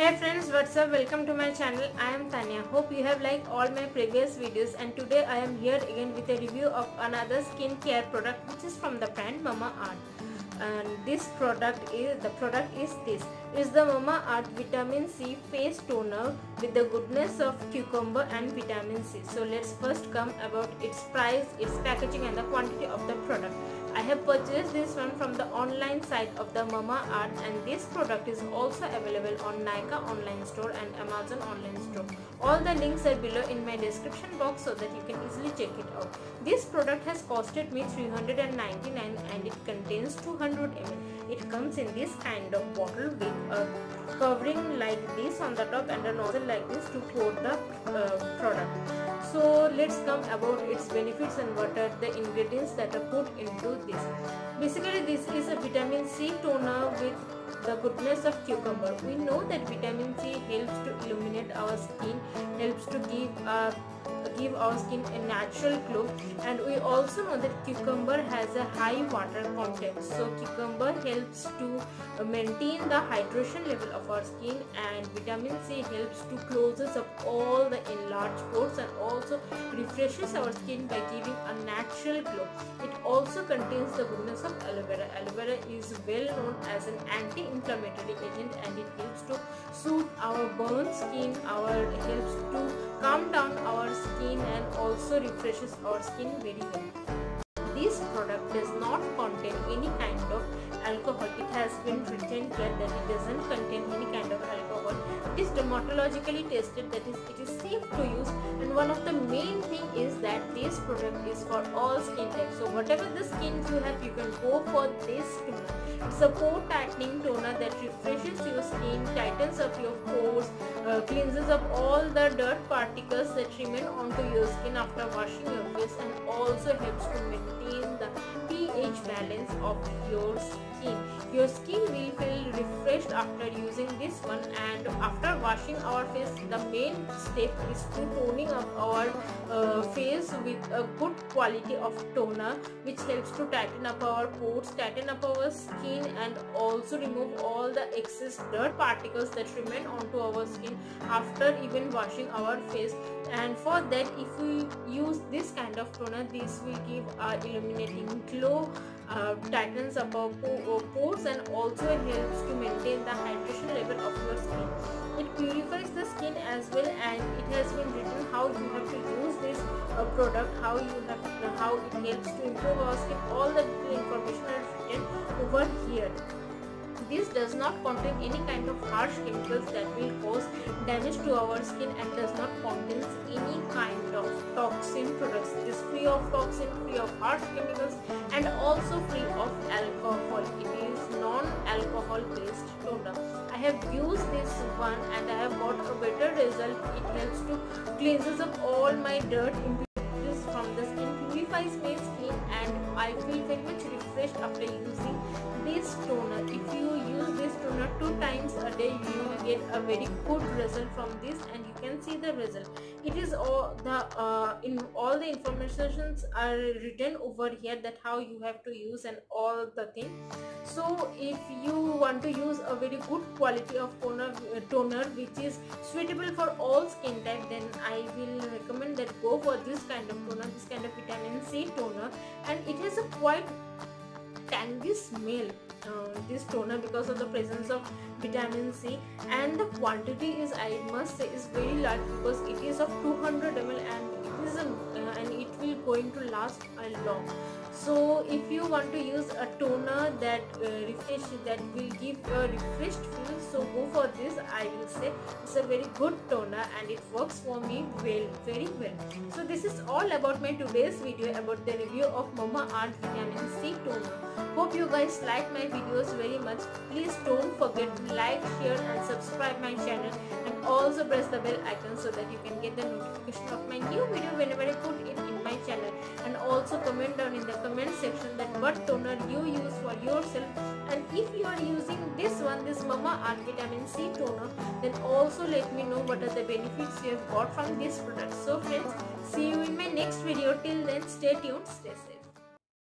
Hey friends, what's up? Welcome to my channel. I am Tanya. Hope you have liked all my previous videos, and today I am here again with a review of another skincare product which is from the brand Mamaearth. And this product is the Mamaearth Vitamin C Face Toner with the goodness of cucumber and vitamin C. So let's first come about its price, its packaging and the quantity of the product. I have purchased this one from the online site of the Mamaearth, and this product is also available on Nykaa online store and Amazon online store. All the links are below in my description box so that you can easily check it out. This product has costed me $399 and it contains 200 ml. It comes in this kind of bottle with a covering like this on the top and a nozzle like this to pour the product. So let's come about its benefits and what are the ingredients that are put into this. Basically, this is a vitamin C toner with the goodness of cucumber. We know that vitamin C helps to illuminate our skin, helps to give our skin a natural glow, and we also know that cucumber has a high water content. So cucumber helps to maintain the hydration level of our skin, and vitamin C helps to closes up all the enlarged pores and also refreshes our skin by giving a natural glow. It also contains the goodness of aloe vera. Aloe vera is well known as an anti-inflammatory agent, and it helps to soothe our burnt skin, helps to calm down our skin and also refreshes our skin very well. This product does not contain any kind of alcohol. It has been written here that it doesn't contain any kind of alcohol. It is dermatologically tested, that is, it is safe to use, and one of the main thing is that this product is for all skin types. So whatever the skin you have, you can go for this toner. It's a pore tightening toner that refreshes your skin, tightens up your pores, cleanses up all the dirt particles that remain onto your skin after washing your face, and also helps to maintain the pH balance of your skin. Your skin will feel refreshed after using this one, and after washing our face, the main step is to toning up our face with a good quality of toner which helps to tighten up our pores, tighten up our skin, and also remove all the excess dirt particles that remain onto our skin after even washing our face. And for that, if we use this kind of toner, this will give a illuminating glow, tightens up our pores, and also helps to maintain the hydration level of your skin. It purifies the skin as well, and it has been written how you have to use this product, how it helps to improve our skin. All the information is written over here. This does not contain any kind of harsh chemicals that will cause damage to our skin, and does not contain any kind of toxin products. It is free of toxin, free of harsh chemicals, and also free of alcohol. It is non-alcohol based toner. I have used this one and I have got a better result. It helps to cleanses up all my dirt impurities from the skin, purifies my skin, and I feel very much refreshed after using this toner. If you use this toner 2 times a day, you will get a very good result from this, and you can see the result. It is all the informations are written over here, that how you have to use and all the thing. So if you want to use a very good quality of toner which is suitable for all skin type, then I will recommend that go for this kind of toner, this kind of vitamin C toner. And it has a quite tangy smell, this toner, because of the presence of vitamin C, and the quantity is, I must say, is very large, because it is of 200 ml, and it will going to last a long. So if you want to use a toner that that will give a refreshed feel, so go for this. I will say it's a very good toner and it works for me well, very well. So this is all about my today's video about the review of Mamaearth Vitamin C Toner. Hope you guys like my videos very much. Please don't forget to like, share and subscribe my channel, and also press the bell icon so that you can get the notification of my new video whenever I put it in my channel. And also comment down in the comment section that what toner you use for yourself, and if you are using this one, this Mamaearth Vitamin C Toner, then also let me know what are the benefits you have got from this product. So friends, see you in my next video. Till then, stay tuned, stay safe.